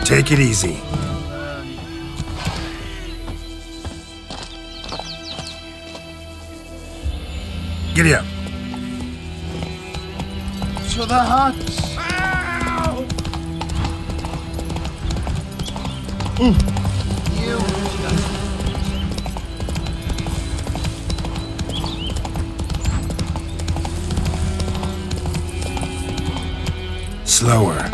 Take it easy. Giddy up. To the hut! You. Slower.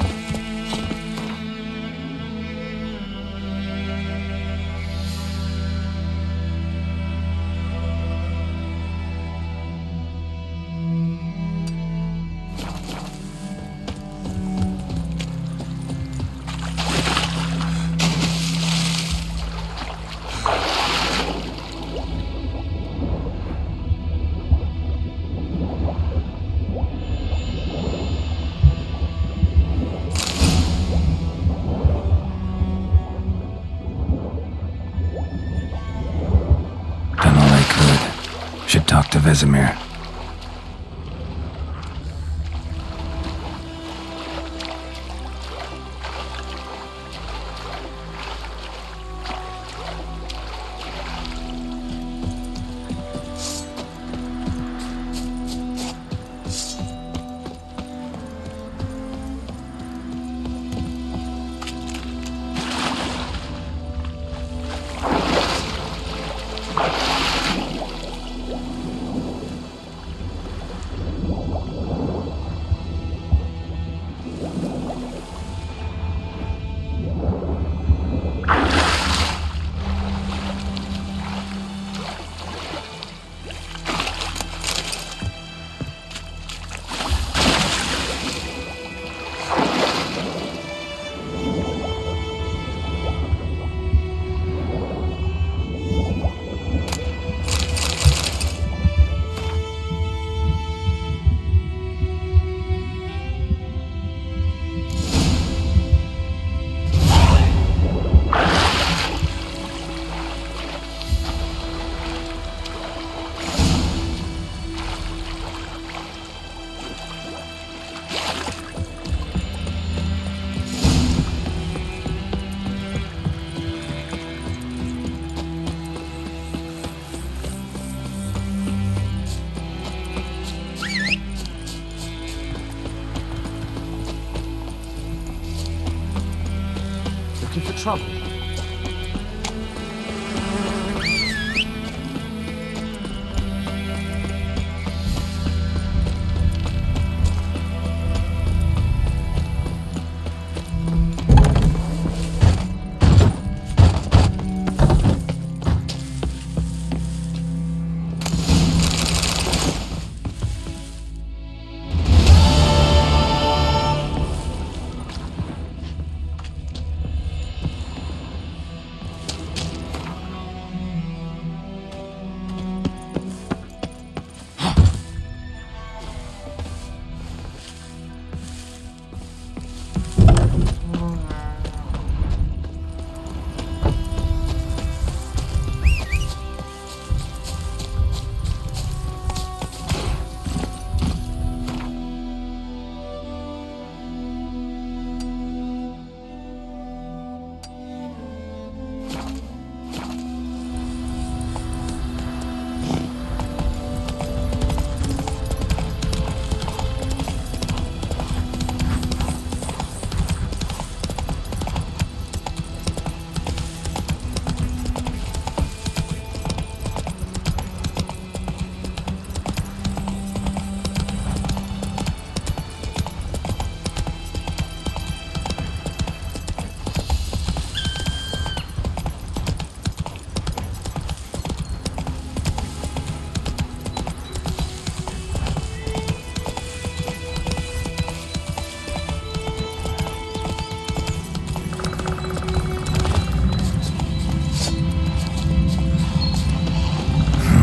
Should talk to Vesemir. Looking for trouble?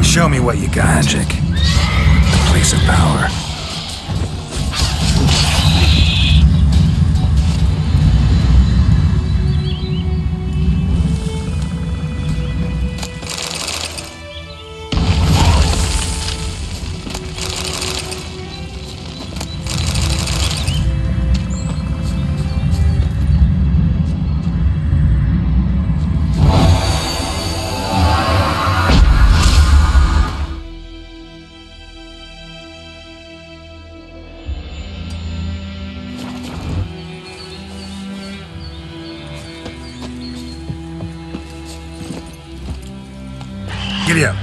Show me what you got. Magic. The place of power. Giddy up.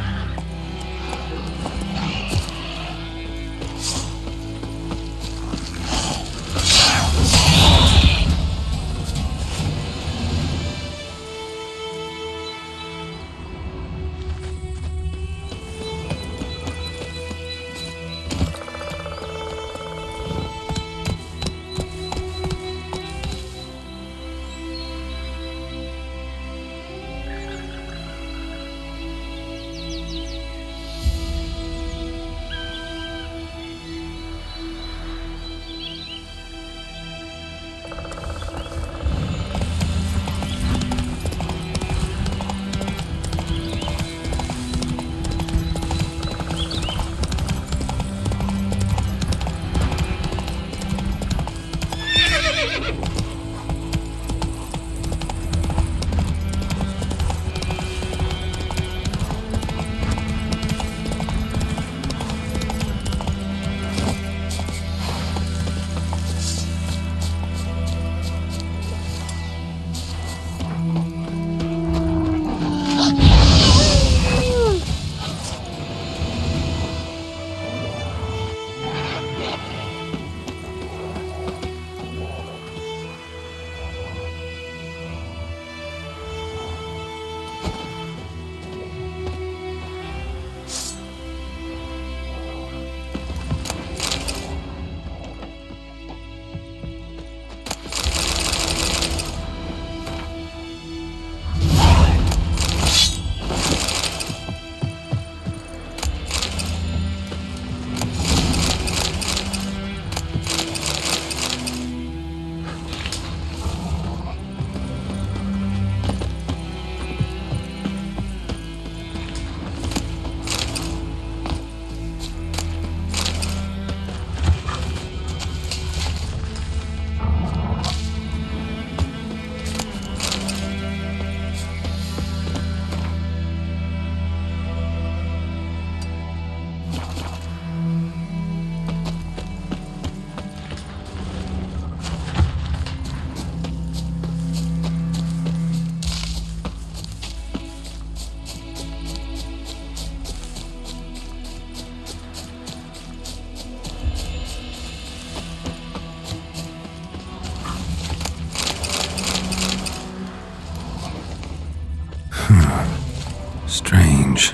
Strange.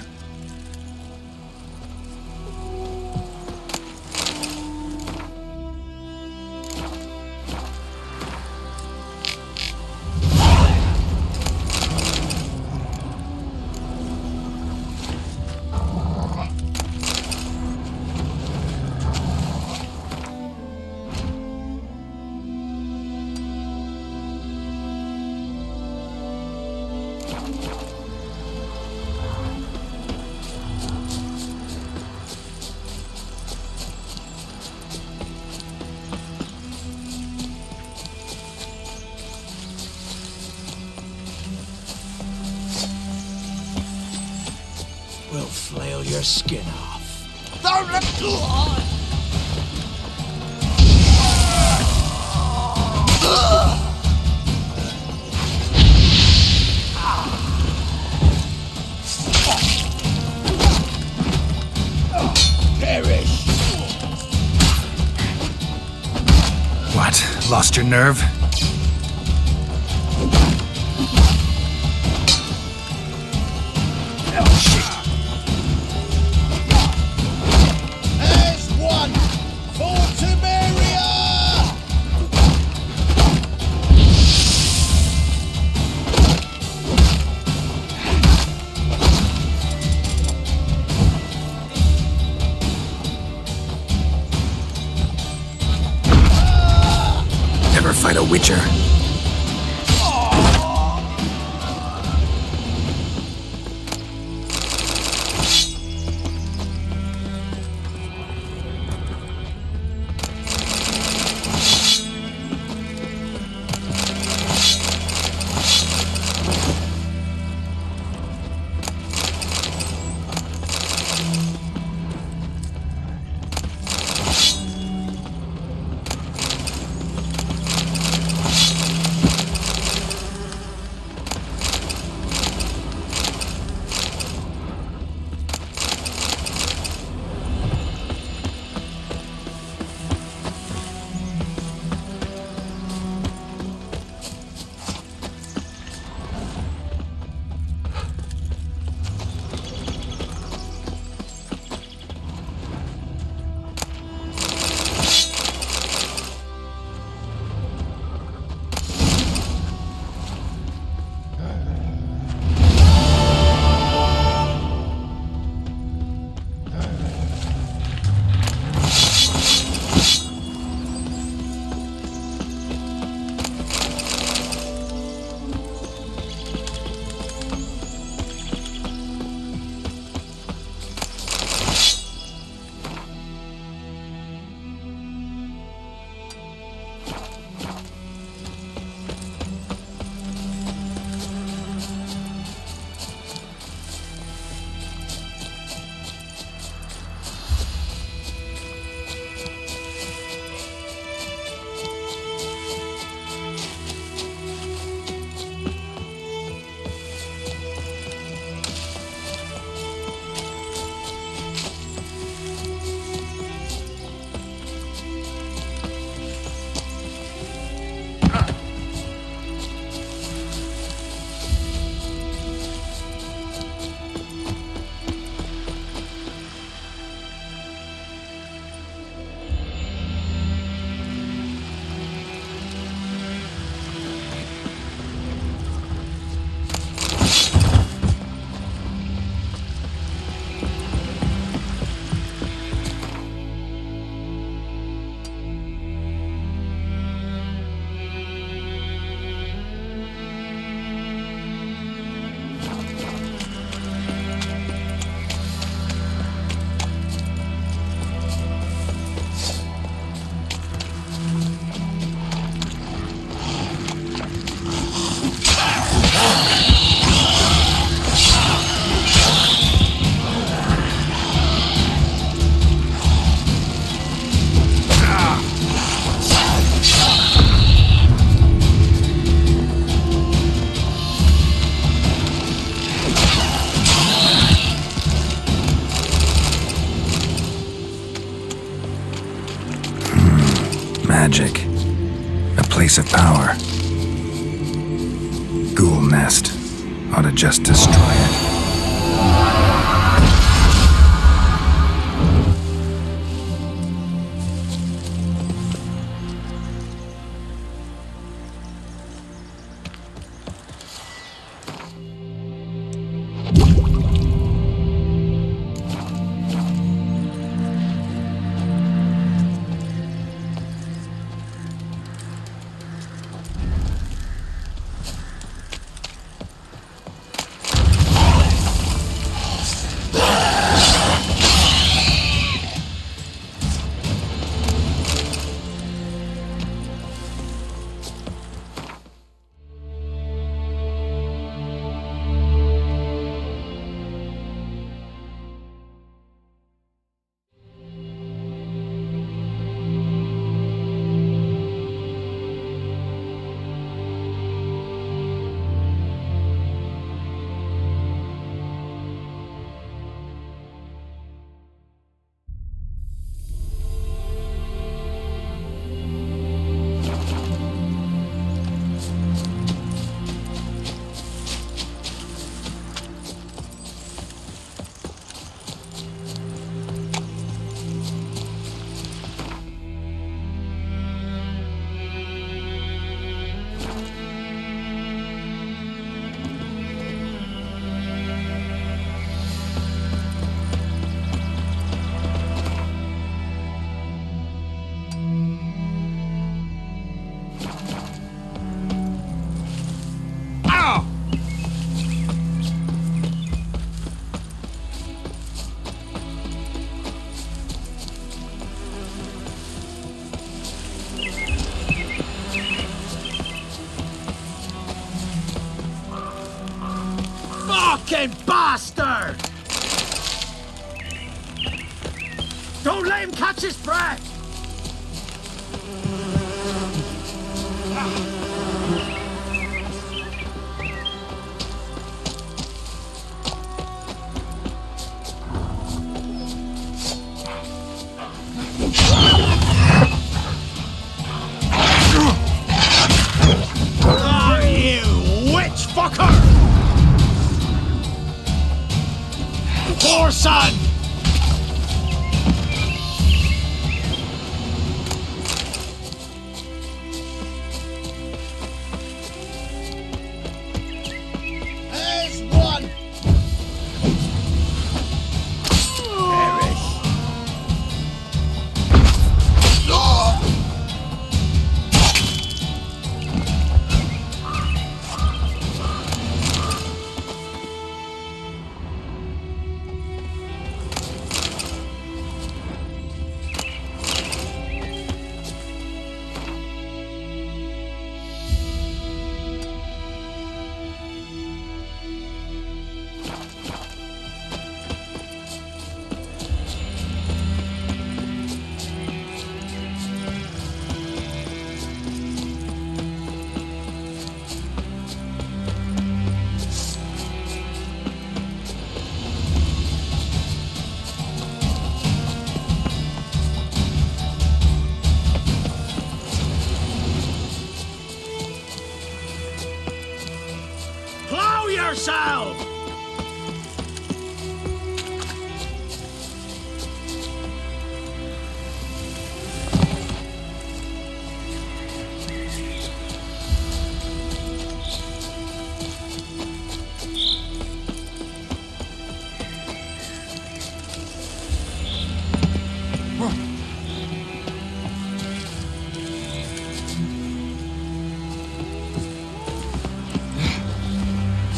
We'll flail your skin off. Don't let go! Perish! What? Lost your nerve? As one for Tiberia! Ever fight a witcher? magic. A place of power. Ghoul nest. Ought to just destroy it. Fucking bastard! Don't let him catch his breath! Oh, you witch fucker! Poor son! There's one! Perish! Plow yourself!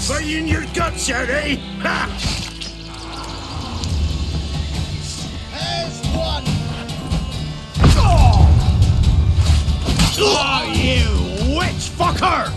Right in your guts, Eddie! Ha! There's one! Oh, you witch fucker!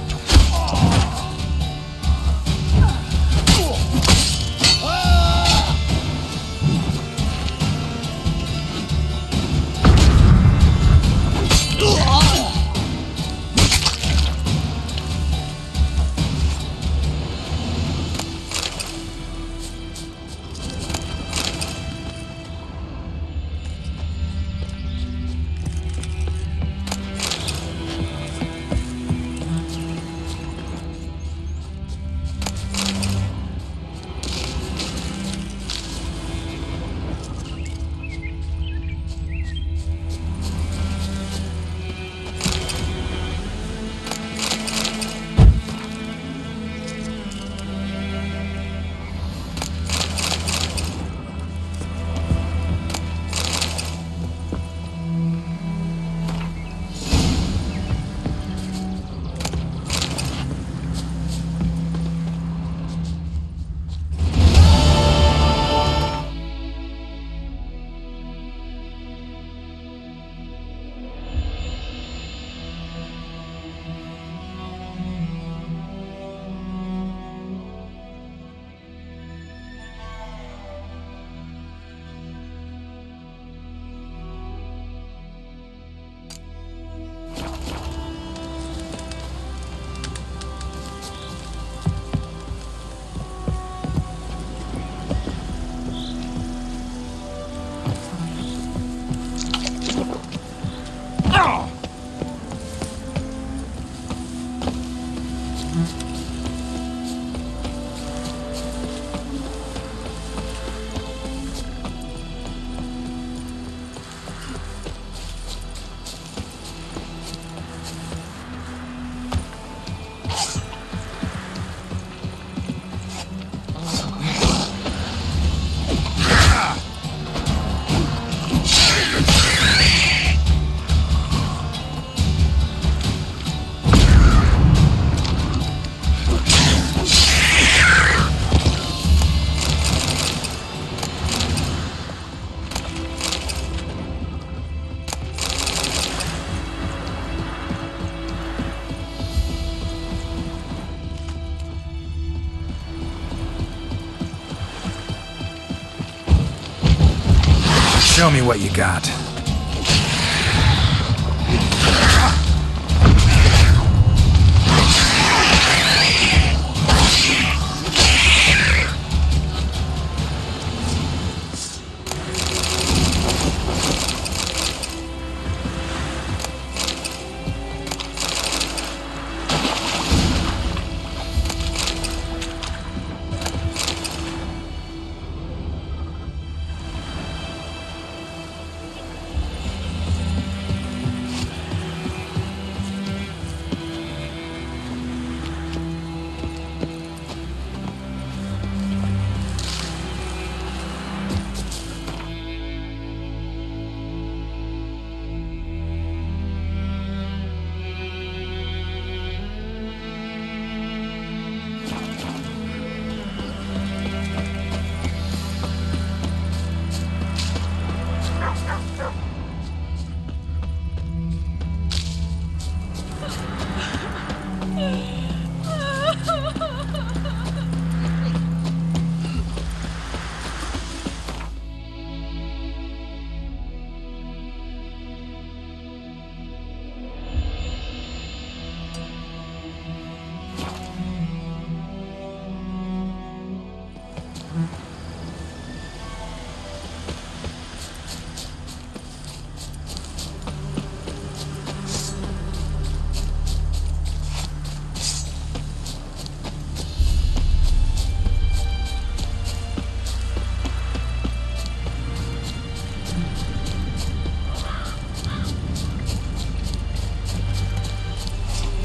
Show me what you got.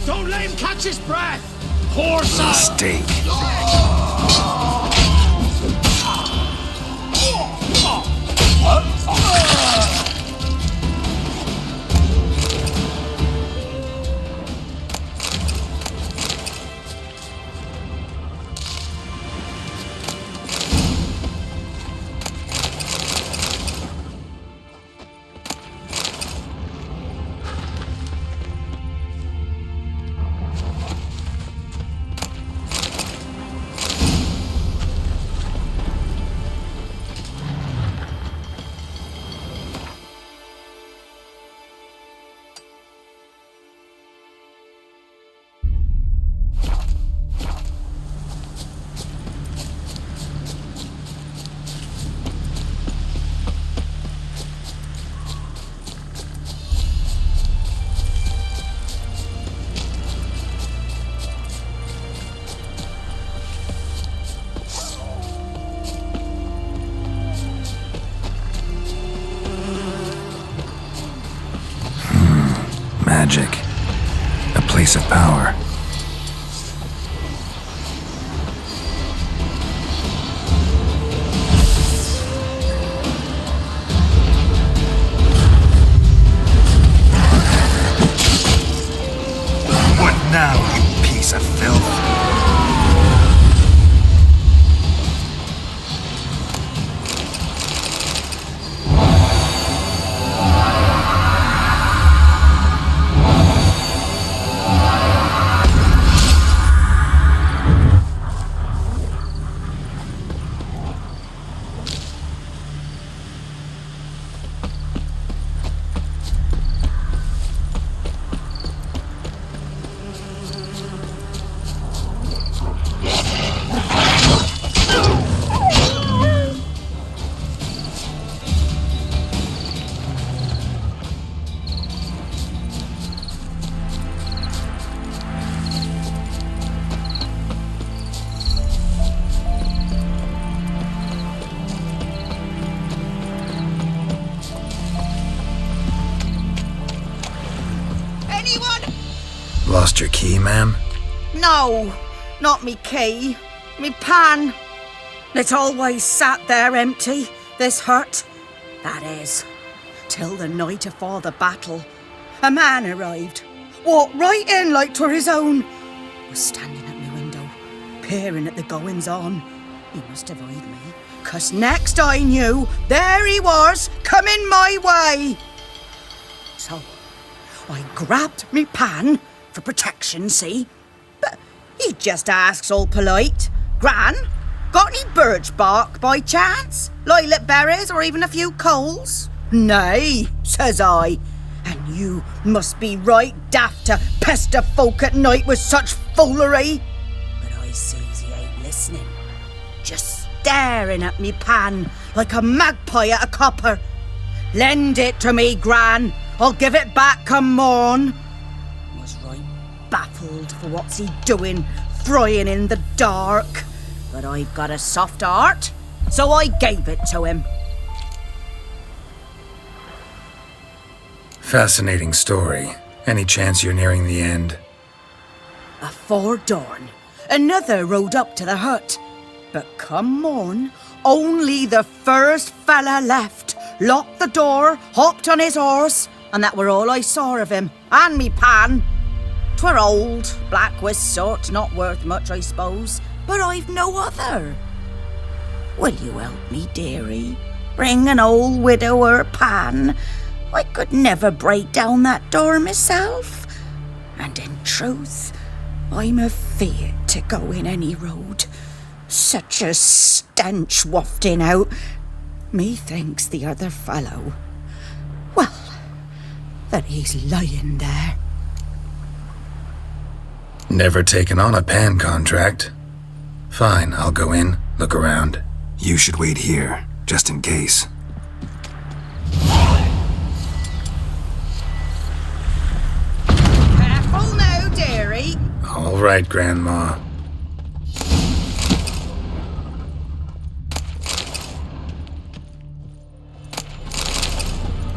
Don't let him catch his breath! Poor son! Mistake. Magic. A place of power. What now, you piece of filth? Lost your key, ma'am? No, not me key. Me pan. It's always sat there empty, this hut. That is, till the night afore the battle. A man arrived, walked right in like 'twere his own. Was standing at me window, peering at the goings-on. He must have eyed me, 'cause next I knew, there he was, coming my way. So, I grabbed me pan, for protection, see? But he just asks all polite, Gran, Got any birch bark by chance? Lilac berries or even a few coals? Nay, says I. And you must be right daft to pester folk at night with such foolery. But I sees he ain't listening. Just staring at me pan like a magpie at a copper. Lend it to me, Gran. I'll give it back come morn. Was right baffled for what's he doing, frying in the dark. But I've got a soft heart, so I gave it to him. Fascinating story. Any chance you're nearing the end? Afore dawn, another rode up to the hut. But come morn, only the first fella left, locked the door, hopped on his horse, and that were all I saw of him, and me pan. 'Twere old, black with soot, not worth much, I suppose, but I've no other. Will you help me, dearie? Bring an old widower pan. I could never break down that door myself. And in truth, I'm afeard to go in any road. Such a stench wafting out. Methinks the other fellow, well, that he's lying there. Never taken on a pan contract. Fine, I'll go in, look around. You should wait here, just in case. Careful now, dearie. All right, Grandma.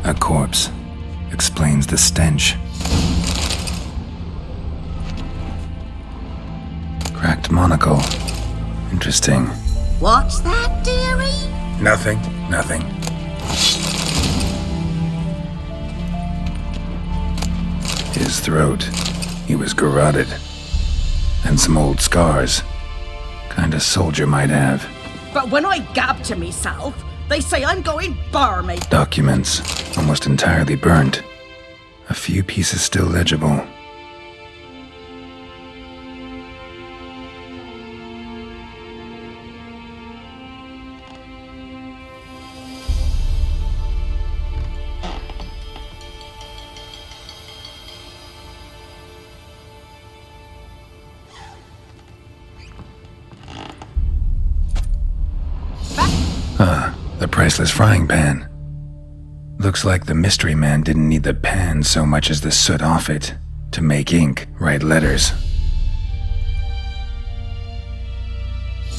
A corpse. Explains the stench. Cracked monocle. Interesting. What's that, dearie? Nothing. His throat. He was garroted. And some old scars. Kinda soldier might have. But when I gab to myself, they say I'm going barmy. Documents. Almost entirely burnt. A few pieces still legible. The priceless frying pan. Looks like the mystery man didn't need the pan so much as the soot off it to make ink, write letters.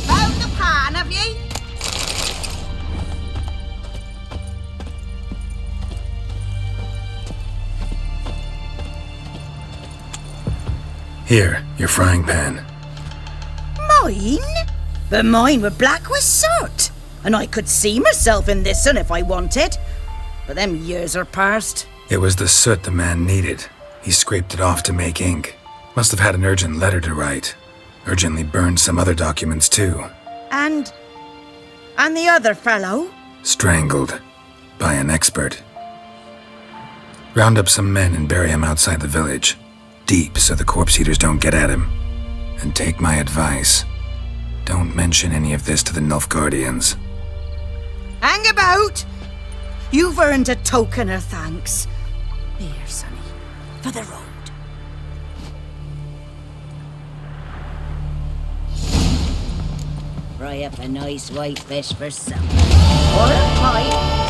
Found the pan, have ye? Here, your frying pan. Mine? But mine were black with soot. And I could see myself in this one if I wanted. But them years are past. It was the soot the man needed. He scraped it off to make ink. Must have had an urgent letter to write. Urgently burned some other documents too. And the other fellow? Strangled. By an expert. Round up some men and bury him outside the village. Deep so the corpse eaters don't get at him. And take my advice. Don't mention any of this to the Nilfgaardians. Hang about! You've earned a token of thanks. Here, sonny, for the road. Fry up a nice white fish for supper. Or a pie.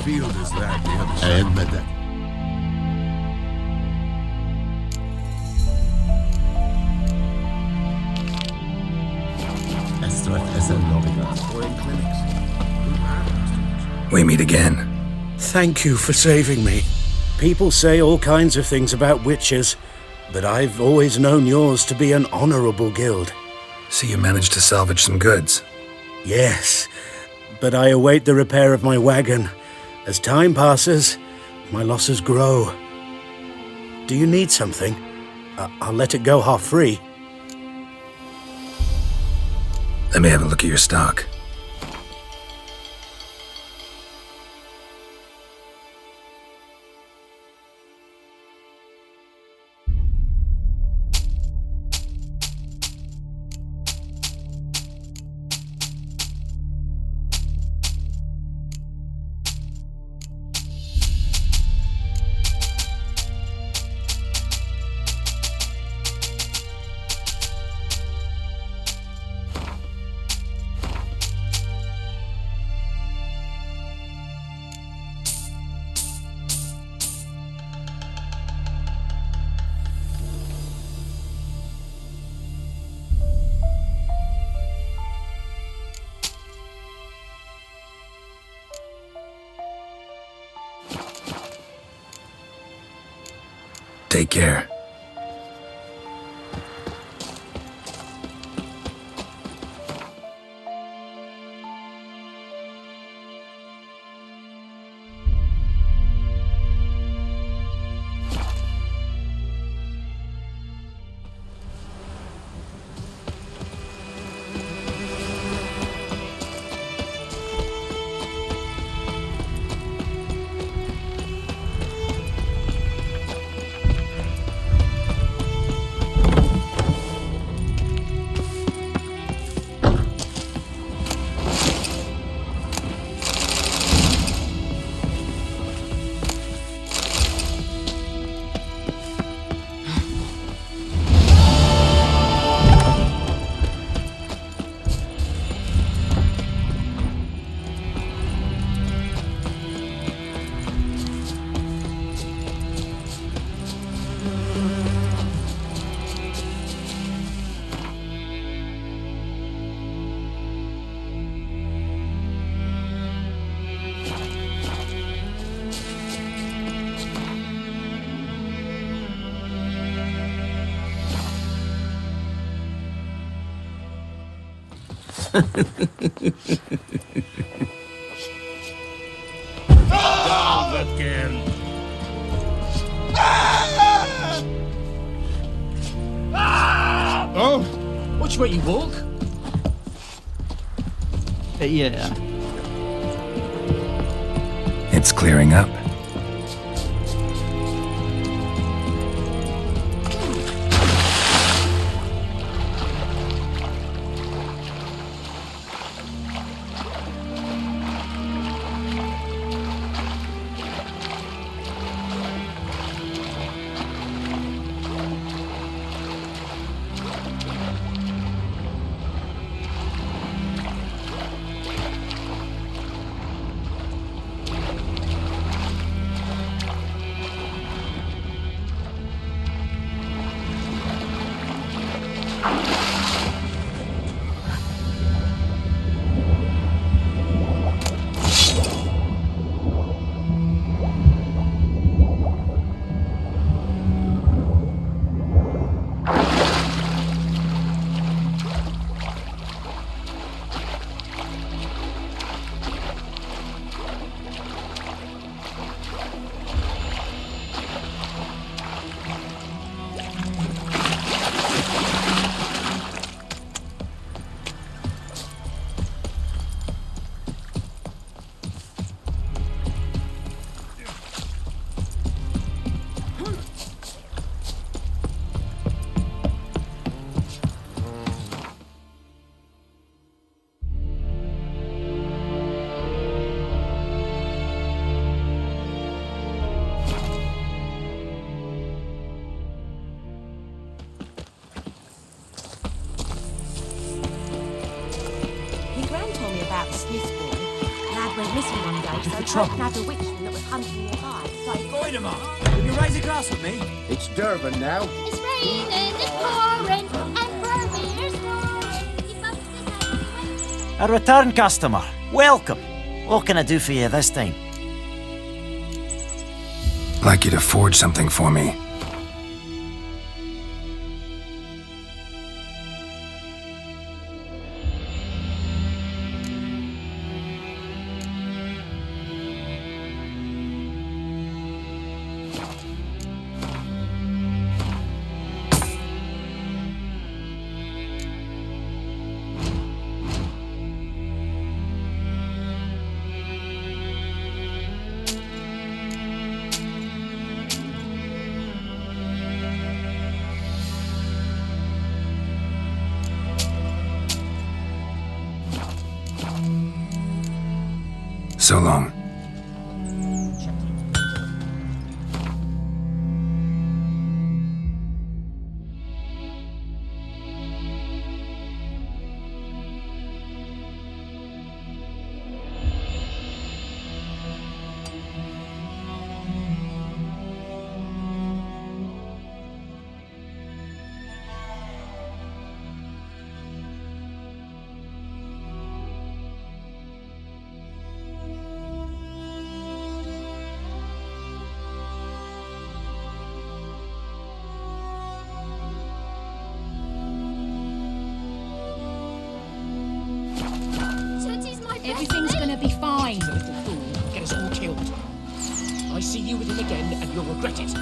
Field is that the other side? I admit that. We meet again. Thank you for saving me. People say all kinds of things about witches, but I've always known yours to be an honorable guild. So you managed to salvage some goods? Yes, but I await the repair of my wagon. As time passes, my losses grow. Do you need something? I'll let it go half-free. Let me have a look at your stock. Take care. Again. Oh, Watch where you walk. Yeah. It's clearing up. About the Smith's boy. Lad went missing one day, so I grabbed a witchman that was hunting nearby. Voidemar, will you raise a glass with me? It's Durban now. It's raining, it's pouring, and Vermeer's roaring. You must decide. A return customer. Welcome. What can I do for you this time? like you to forge something for me. So long. Everything's gonna be fine. The little fool will get us all killed. I see you with him again, and you'll regret it.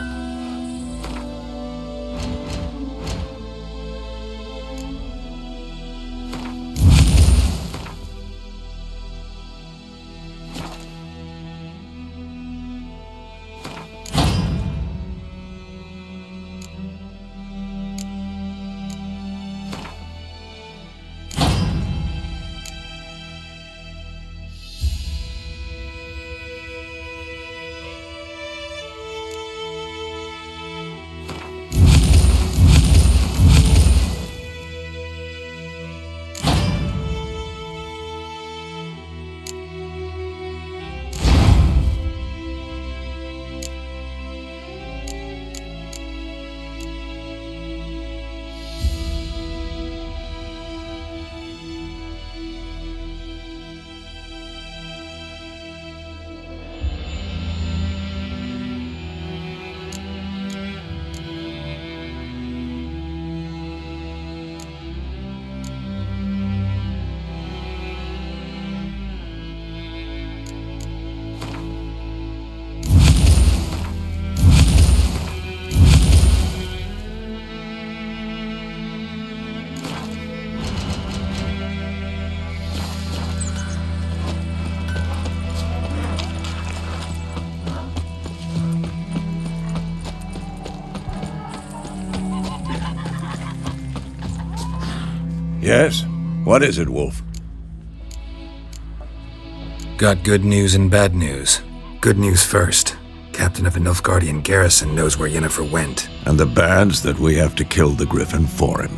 Yes? What is it, Wolf? Got good news and bad news. Good news first. Captain of the Nilfgaardian garrison knows where Yennefer went. And the bad's that we have to kill the Griffin for him.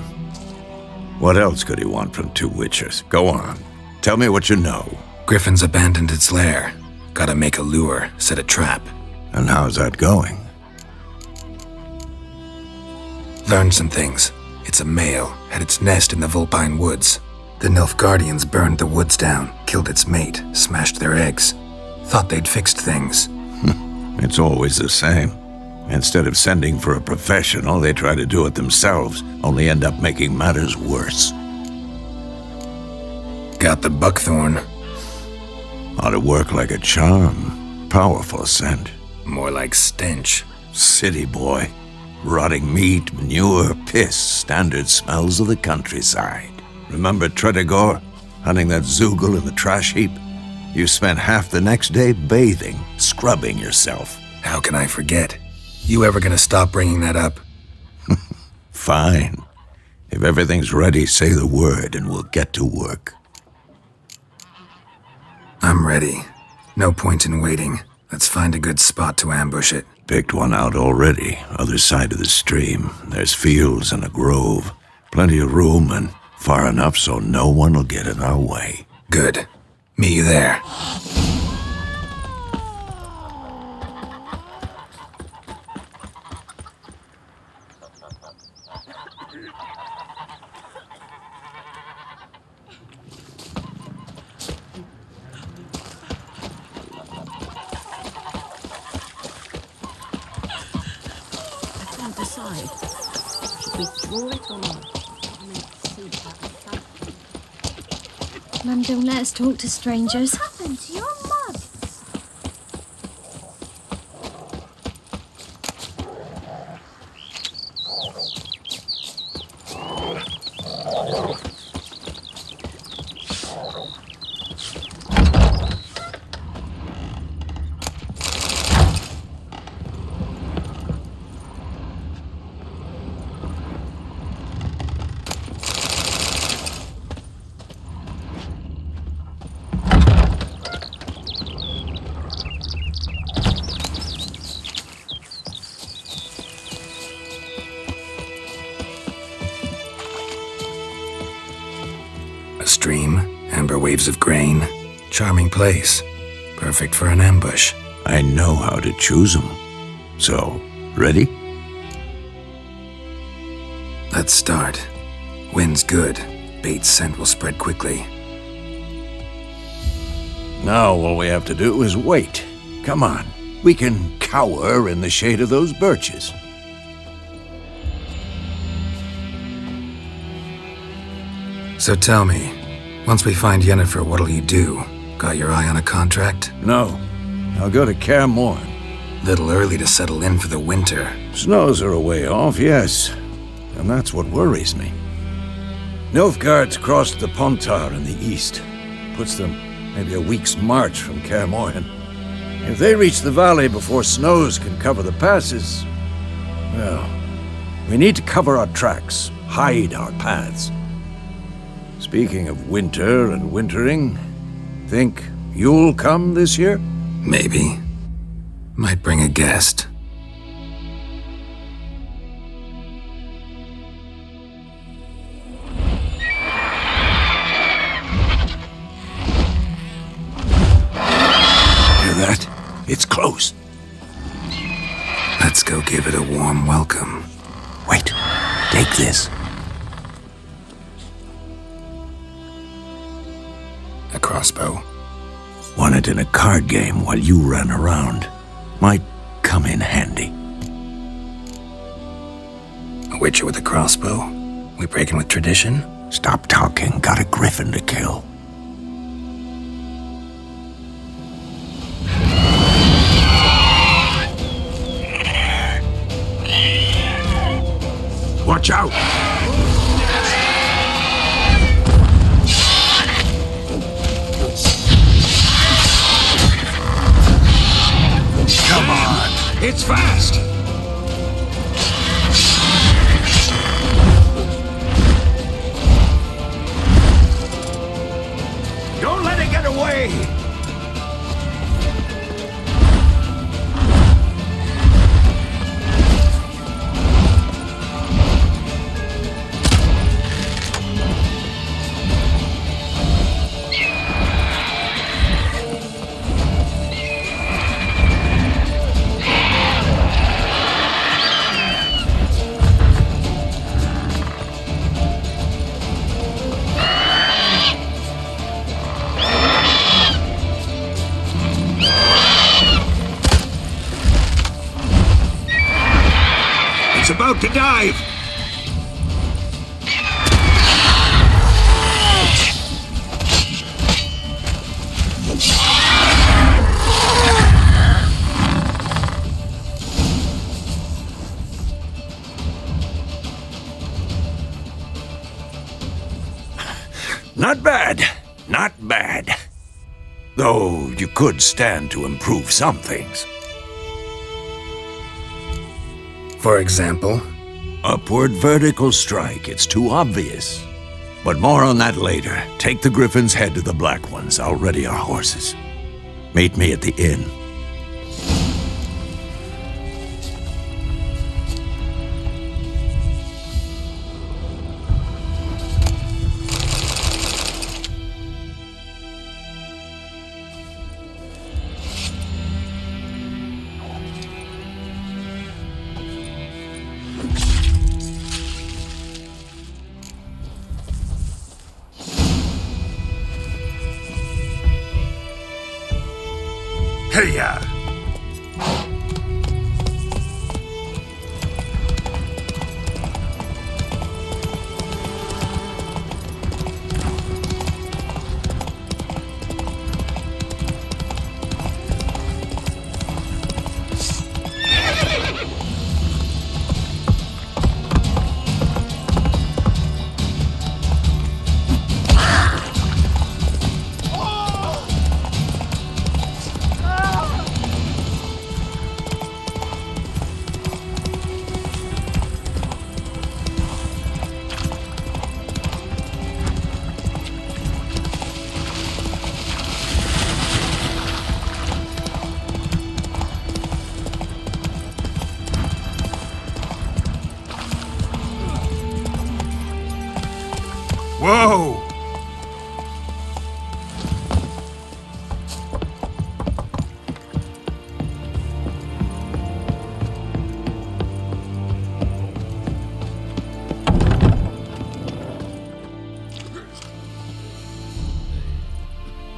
What else could he want from two witchers? Go on. Tell me what you know. Griffin's abandoned its lair. Gotta make a lure, set a trap. And how's that going? Learned some things. It's a male, had its nest in the Vulpine Woods. The Nilfgaardians burned the woods down, killed its mate, smashed their eggs. Thought they'd fixed things. It's always the same. Instead of sending for a professional, they try to do it themselves, only end up making matters worse. Got the buckthorn. Ought to work like a charm. Powerful scent. More like stench. City boy. Rotting meat, manure, piss, standard smells of the countryside. Remember Tredegor? Hunting that Zoogle in the trash heap? You spent half the next day bathing, scrubbing yourself. How can I forget? You ever gonna stop bringing that up? Fine. If everything's ready, say the word and we'll get to work. I'm ready. No point in waiting. Let's find a good spot to ambush it. Picked one out already, other side of the stream. There's fields and a grove. Plenty of room and far enough so no one will get in our way. Good. Meet you there. inside. Should we draw it or not? I mean, see about the Mum don't let us talk to strangers. What happened to your mug? A stream, amber waves of grain. Charming place. Perfect for an ambush. I know how to choose them. So, ready? Let's start. Wind's good. Bait's scent will spread quickly. Now all we have to do is wait. Come on. We can cower in the shade of those birches. So tell me, once we find Yennefer, what'll you do? Got your eye on a contract? No. I'll go to Kaer Morhen. Little early to settle in for the winter. Snows are a way off, yes. And that's what worries me. Nilfgaard's crossed the Pontar in the east. Puts them maybe a week's march from Kaer Morhen. If they reach the valley before snows can cover the passes, well, we need to cover our tracks, hide our paths. Speaking of winter and wintering, think you'll come this year? Maybe. Might bring a guest. Hear that? It's close. Let's go give it a warm welcome. Wait, take this. A crossbow. Won it in a card game while you ran around. Might come in handy. A witcher with a crossbow? We breaking with tradition? Stop talking. Got a griffin to kill. Watch out! Come on! It's fast! Don't let it get away! It's about to dive! Not bad. Not bad. Though you could stand to improve some things. For example? Upward vertical strike. It's too obvious. But more on that later. Take the griffin's head to the black ones. I'll ready our horses. Meet me at the inn. Hey-ya!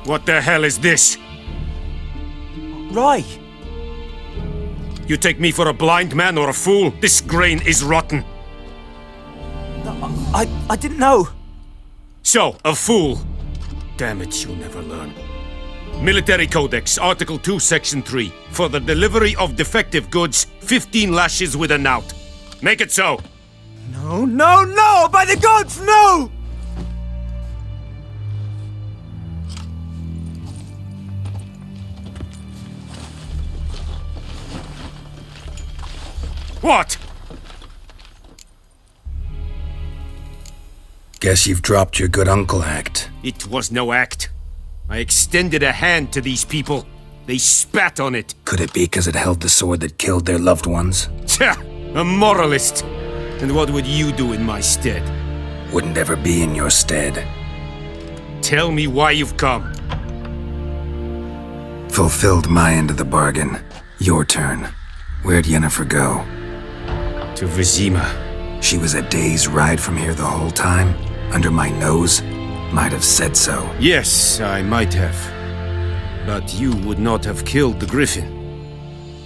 What the hell is this? Rye! You take me for a blind man or a fool? This grain is rotten. I didn't know. So, a fool. Damn it, you'll never learn. Military Codex, Article 2, Section 3. For the delivery of defective goods, 15 lashes with a knout. Make it so. No, no, no! By the gods, no! What? Guess you've dropped your good uncle act. It was no act. I extended a hand to these people. They spat on it. Could it be because it held the sword that killed their loved ones? Tch, a moralist. And what would you do in my stead? Wouldn't ever be in your stead. Tell me why you've come. Fulfilled my end of the bargain. Your turn. Where'd Yennefer go? To Vizima. She was a day's ride from here the whole time? Under my nose? Might have said so. Yes, I might have. But you would not have killed the griffin.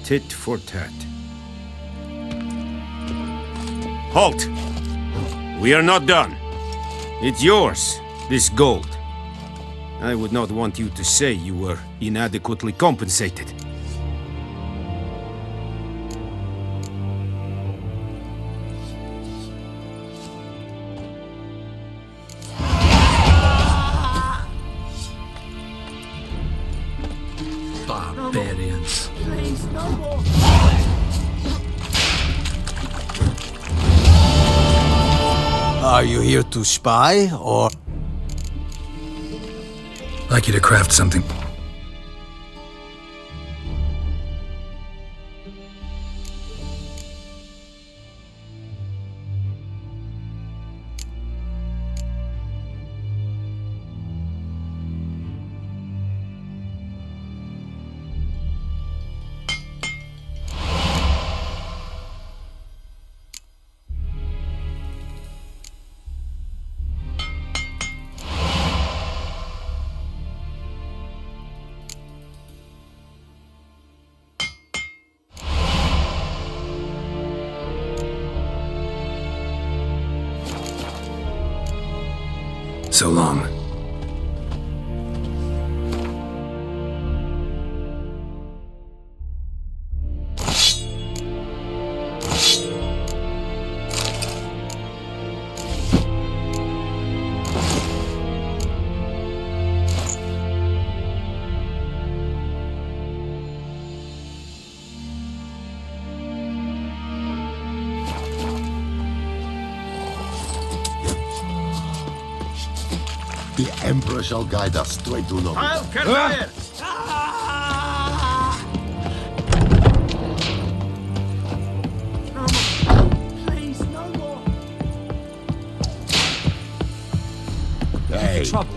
Tit for tat. Halt! We are not done. It's yours, this gold. I would not want you to say you were inadequately compensated. Barbarians. Please, no more. Are you here to spy, or...? Like you to craft something. So long. The Emperor shall guide us straight to Lord. Please, no more. Hey. Trouble.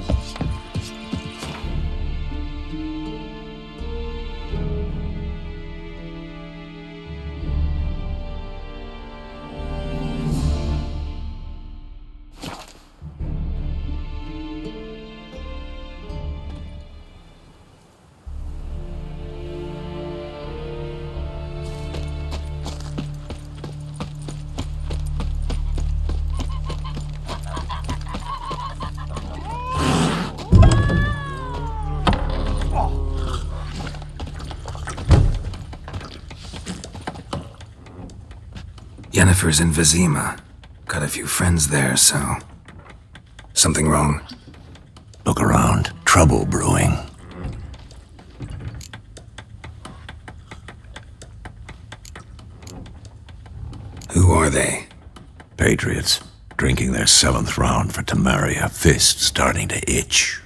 Yennefer's in Vizima. Got a few friends there, so... Something wrong? Look around. Trouble brewing. Who are they? Patriots. Drinking their 7th round for Temeria. Fist starting to itch.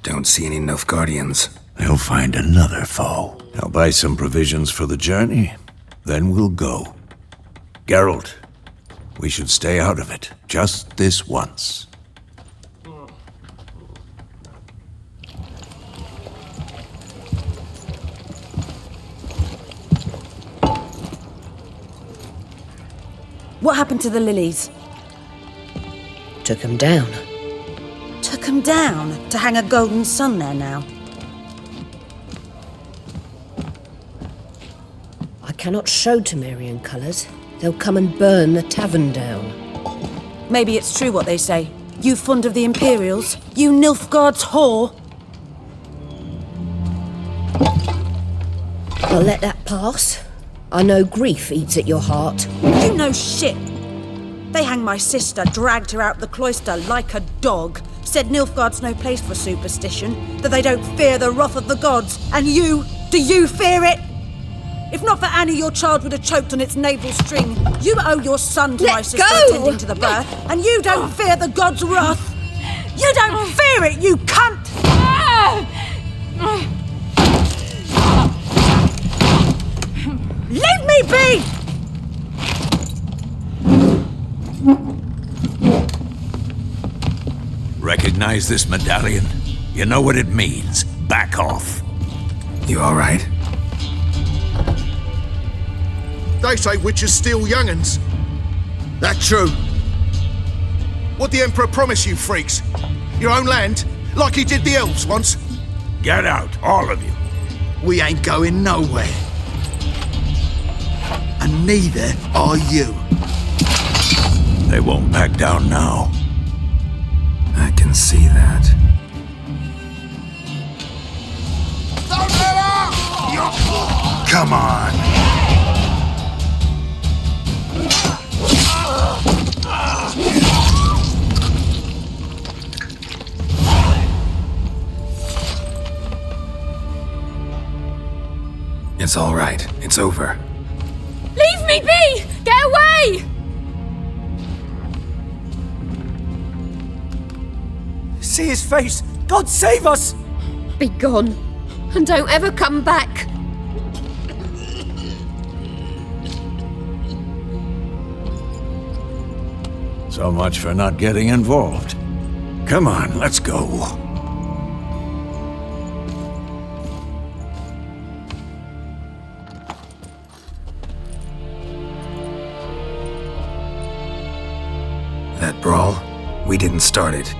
Don't see any Nilfgaardians. They'll find another foe. I'll buy some provisions for the journey. Then we'll go. Geralt, we should stay out of it. Just this once. What happened to the lilies? Took him down. Took 'em come down to hang a golden sun there now? I cannot show Temerian colours. They'll come and burn the tavern down. Maybe it's true what they say. You fond of the Imperials? You Nilfgaard's whore? I'll let that pass. I know grief eats at your heart. You know shit. They hanged my sister, dragged her out the cloister like a dog. Said Nilfgaard's no place for superstition, that they don't fear the wrath of the gods. And you, do you fear it? If not for Annie, your child would have choked on its navel string. You owe your son to my sister attending to the birth, and you don't fear the gods' wrath. You don't fear it, you cunt! Leave me be! Recognize this medallion? You know what it means. Back off. You all right? They say witches steal young'uns. That true? What the Emperor promise you, freaks? Your own land? Like he did the elves once? Get out, all of you. We ain't going nowhere. And neither are you. They won't back down now. I can see that. Come on. It's all right. It's over. Leave me be! Get away! See his face! God save us! Be gone, and don't ever come back. So much for not getting involved. Come on, let's go. That brawl, we didn't start it.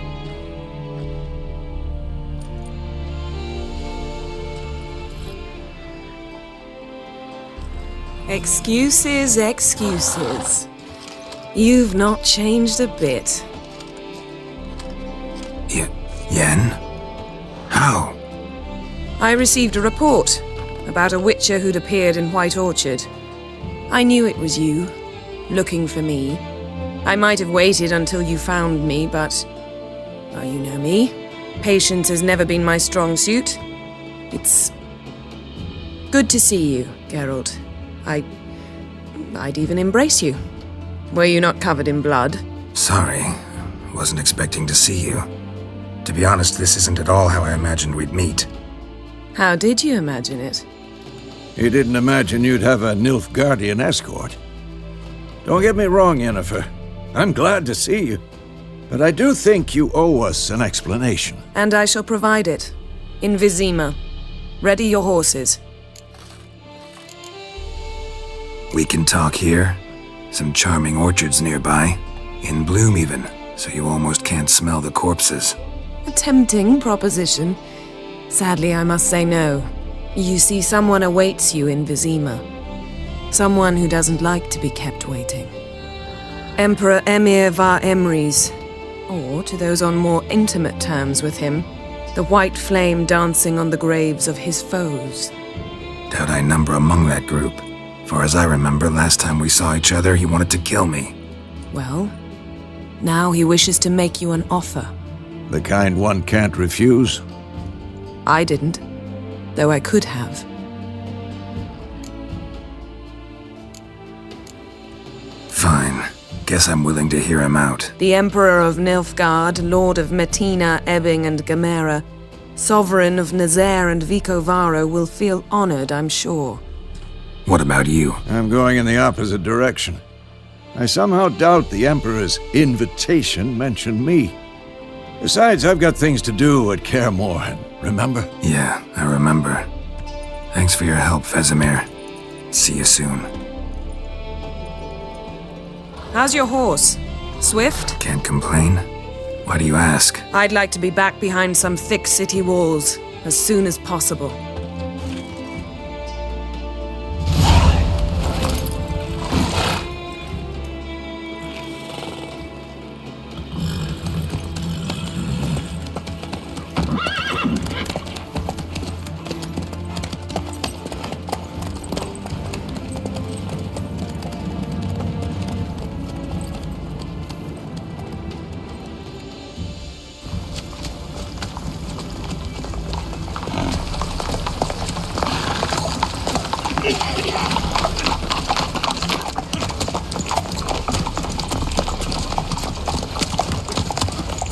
Excuses, excuses. You've not changed a bit. Yen? How? I received a report about a witcher who'd appeared in White Orchid. I knew it was you, looking for me. I might have waited until you found me, but... well, you know me. Patience has never been my strong suit. It's... good to see you, Geralt. I'd even embrace you. Were you not covered in blood? Sorry. Wasn't expecting to see you. To be honest, this isn't at all how I imagined we'd meet. How did you imagine it? You didn't imagine you'd have a Nilfgaardian escort. Don't get me wrong, Yennefer. I'm glad to see you. But I do think you owe us an explanation. And I shall provide it. In Vizima. Ready your horses. We can talk here. Some charming orchards nearby. In bloom even, so you almost can't smell the corpses. A tempting proposition. Sadly, I must say no. You see, someone awaits you in Vizima. Someone who doesn't like to be kept waiting. Emperor Emir var Emrys, or to those on more intimate terms with him, the white flame dancing on the graves of his foes. Doubt I number among that group. Far as I remember, last time we saw each other, he wanted to kill me. Well, now he wishes to make you an offer. The kind one can't refuse? I didn't, though I could have. Fine. Guess I'm willing to hear him out. The Emperor of Nilfgaard, Lord of Metina, Ebbing and Gamera, Sovereign of Nazaire and Vicovaro will feel honored, I'm sure. What about you? I'm going in the opposite direction. I somehow doubt the Emperor's invitation mentioned me. Besides, I've got things to do at Kaer Morhen, remember? Yeah, I remember. Thanks for your help, Vesemir. See you soon. How's your horse? Swift? Can't complain. Why do you ask? I'd like to be back behind some thick city walls as soon as possible.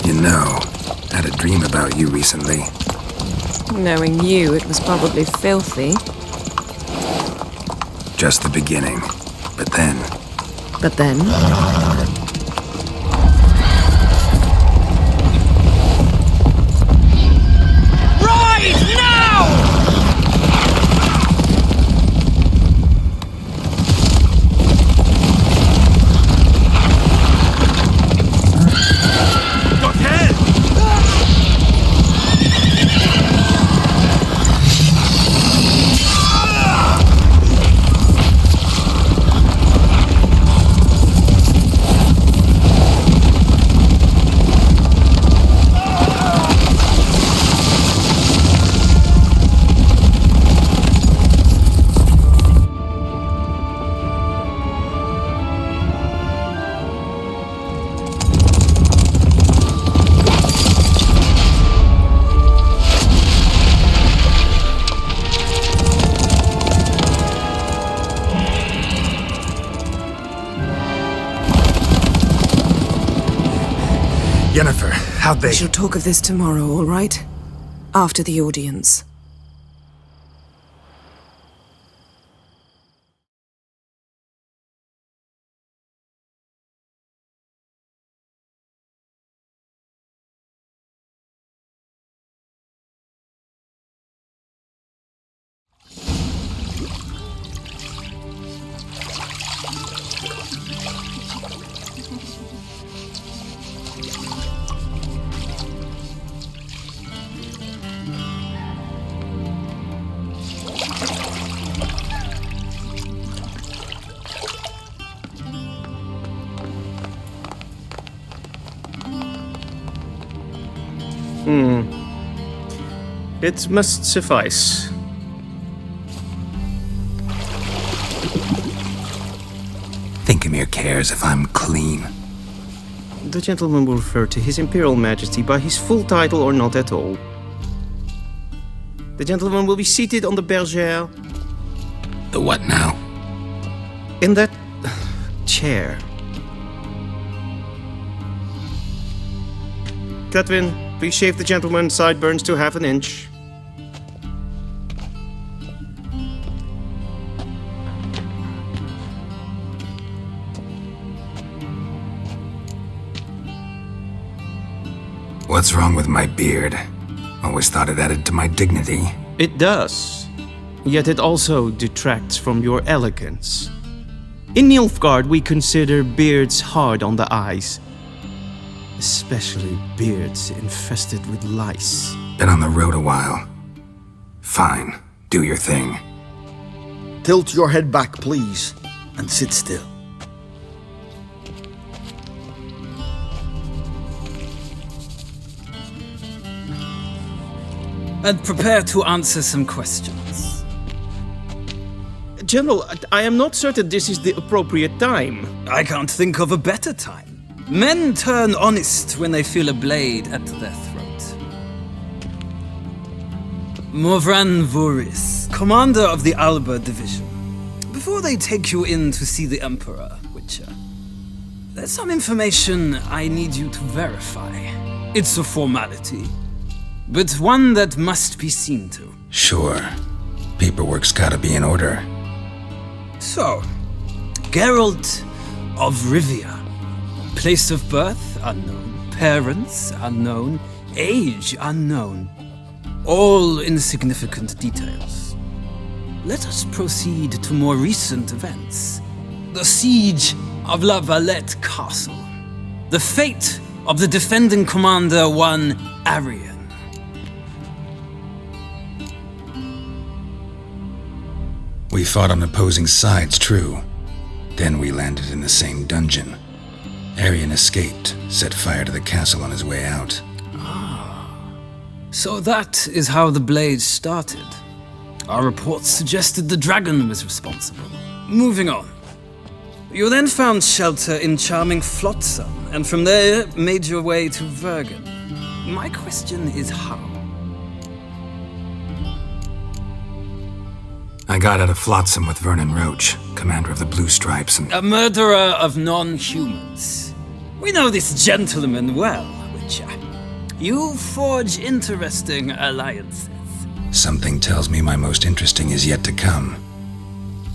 You know, I had a dream about you recently. Knowing you, it was probably filthy. Just the beginning. But then... But then? Rise now! Yennefer, how'd they... We shall talk of this tomorrow, all right? After the audience. It must suffice. Thinkamere cares if I'm clean. The gentleman will refer to His Imperial Majesty by his full title or not at all. The gentleman will be seated on the bergère. The what now? In that... chair. Catwin, please shave the gentleman's sideburns to 1/2 inch. What's wrong with my beard? Always thought it added to my dignity. It does. Yet it also detracts from your elegance. In Nilfgaard, we consider beards hard on the eyes. Especially beards infested with lice. Been on the road a while. Fine, do your thing. Tilt your head back, please, and sit still. And prepare to answer some questions. General, I am not certain this is the appropriate time. I can't think of a better time. Men turn honest when they feel a blade at their throat. Morvran Voris, commander of the Alba Division. Before they take you in to see the Emperor, Witcher, there's some information I need you to verify. It's a formality, but one that must be seen to. Sure. Paperwork's gotta be in order. So, Geralt of Rivia. Place of birth, unknown. Parents, unknown. Age, unknown. All insignificant details. Let us proceed to more recent events. The siege of La Valette Castle. The fate of the defending commander, one Arian. We fought on opposing sides, true. Then we landed in the same dungeon. Arian escaped, set fire to the castle on his way out. So that is how the blaze started. Our reports suggested the dragon was responsible. Moving on. You then found shelter in charming Flotsam, and from there made your way to Vergen. My question is how? I got out of Flotsam with Vernon Roach, commander of the Blue Stripes, and... A murderer of non-humans. We know this gentleman well, Witcher. You forge interesting alliances. Something tells me my most interesting is yet to come.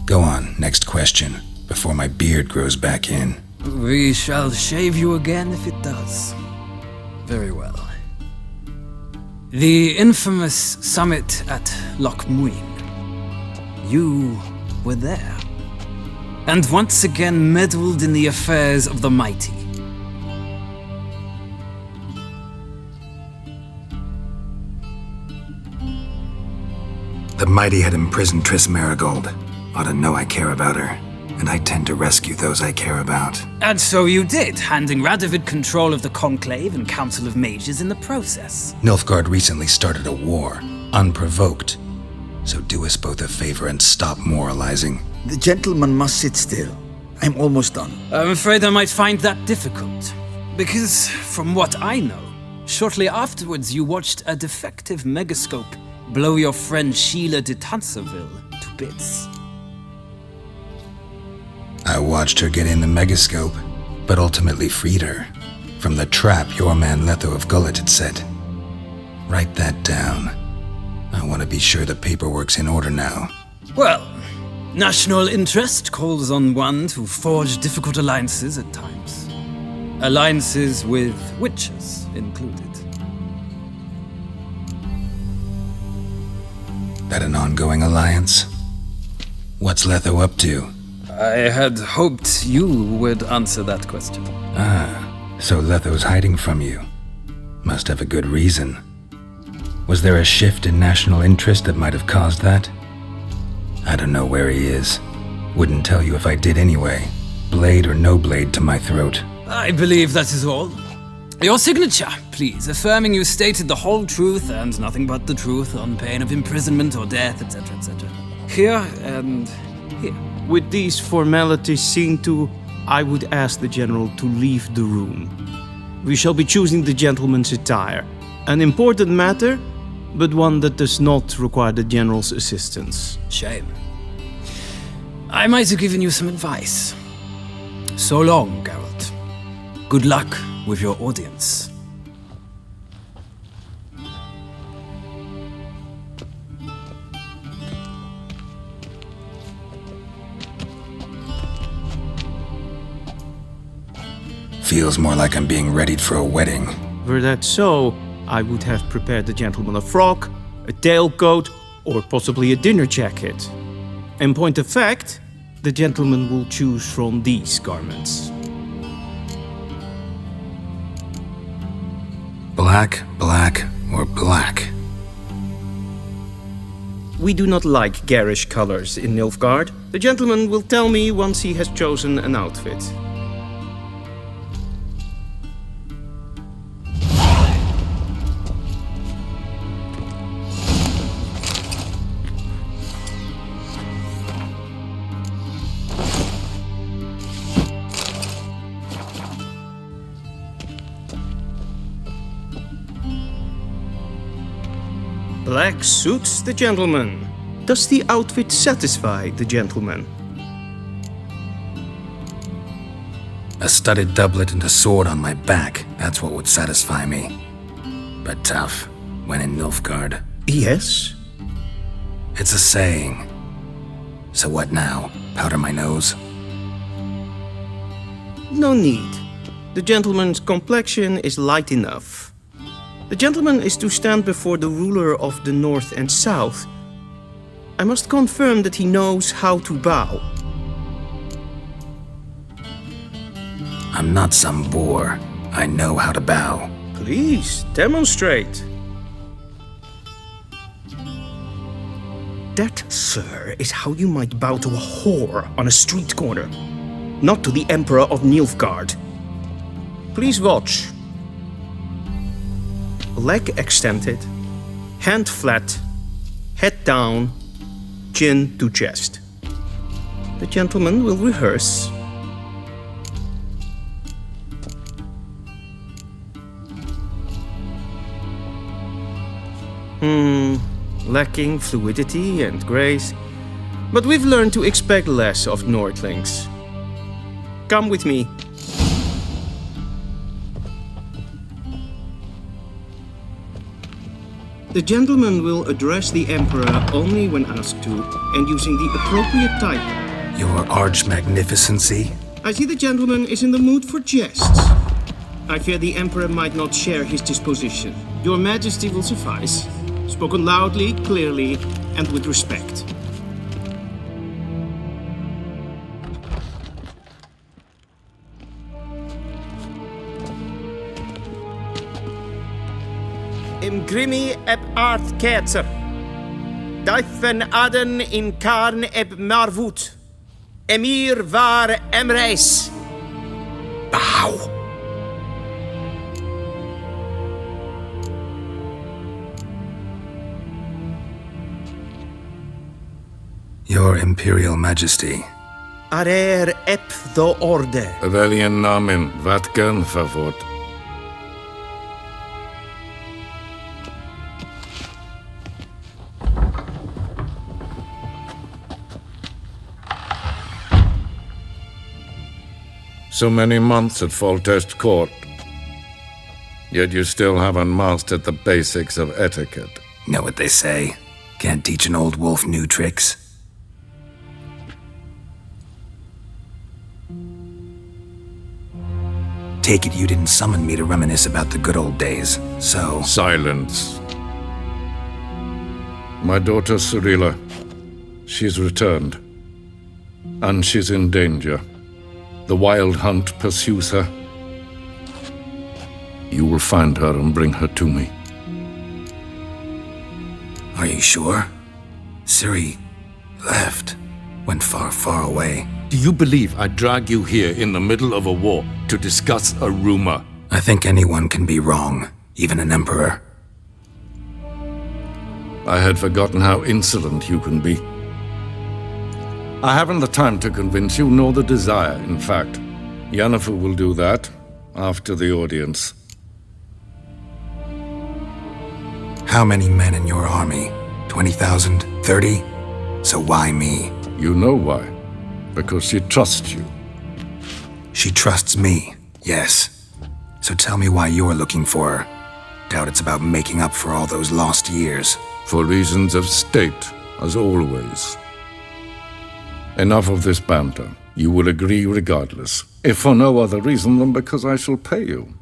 Go on, next question, before my beard grows back in. We shall shave you again if it does. Very well. The infamous summit at Loch Muin. You were there. And once again meddled in the affairs of the mighty. The mighty had imprisoned Triss Marigold. Ought to know I care about her, and I tend to rescue those I care about. And so you did, handing Radovid control of the Conclave and Council of Mages in the process. Nilfgaard recently started a war, unprovoked. So do us both a favor and stop moralizing. The gentleman must sit still. I'm almost done. I'm afraid I might find that difficult. Because, from what I know, shortly afterwards you watched a defective megascope blow your friend Sheila de Tanserville to bits. I watched her get in the megascope, but ultimately freed her from the trap your man Letho of Gullet had set. Write that down. I want to be sure the paperwork's in order now. Well, national interest calls on one to forge difficult alliances at times. Alliances with witches included. That an ongoing alliance? What's Letho up to? I had hoped you would answer that question. Ah, so Letho's hiding from you. Must have a good reason. Was there a shift in national interest that might have caused that? I don't know where he is. Wouldn't tell you if I did anyway. Blade or no blade to my throat. I believe that is all. Your signature, please, affirming you stated the whole truth and nothing but the truth on pain of imprisonment or death, etc., etc. Here and here. With these formalities seen to, I would ask the General to leave the room. We shall be choosing the gentleman's attire. An important matter, but one that does not require the General's assistance. Shame. I might have given you some advice. So long, Geralt. Good luck with your audience. Feels more like I'm being readied for a wedding. Were that so, I would have prepared the gentleman a frock, a tailcoat, or possibly a dinner jacket. In point of fact, the gentleman will choose from these garments. Black, black, or black? We do not like garish colors in Nilfgaard. The gentleman will tell me once he has chosen an outfit. Black suits the gentleman. Does the outfit satisfy the gentleman? A studded doublet and a sword on my back, that's what would satisfy me. But tough, when in Nilfgaard. Yes? It's a saying. So what now? Powder my nose? No need. The gentleman's complexion is light enough. The gentleman is to stand before the ruler of the North and South. I must confirm that he knows how to bow. I'm not some boor. I know how to bow. Please, demonstrate. That, sir, is how you might bow to a whore on a street corner, not to the Emperor of Nilfgaard. Please watch. Leg extended, hand flat, head down, chin to chest. The gentleman will rehearse. Lacking fluidity and grace, but we've learned to expect less of Nordlings. Come with me. The gentleman will address the Emperor only when asked to, and using the appropriate type. Your Arch-Magnificency? I see the gentleman is in the mood for jests. I fear the Emperor might not share his disposition. Your Majesty will suffice. Spoken loudly, clearly, and with respect. Im grimi eb arth ketzer. Daifen aden in karn eb marvut. Emir var emreis. Bow! Your Imperial Majesty. Arer ep the orde. Velen namen, vatgen favort. So many months at Foltest Court, yet you still haven't mastered the basics of etiquette. Know what they say? Can't teach an old wolf new tricks. Take it you didn't summon me to reminisce about the good old days, so... Silence. My daughter Cyrilla, she's returned. And she's in danger. The Wild Hunt pursues her. You will find her and bring her to me. Are you sure? Ciri left. Went far, far away. Do you believe I'd drag you here in the middle of a war to discuss a rumor? I think anyone can be wrong, even an emperor. I had forgotten how insolent you can be. I haven't the time to convince you, nor the desire, in fact. Yennefer will do that after the audience. How many men in your army? 20,000? 30? So why me? You know why. Because she trusts you. She trusts me, yes. So tell me why you're looking for her. Doubt it's about making up for all those lost years. For reasons of state, as always. Enough of this banter. You will agree regardless, if for no other reason than because I shall pay you.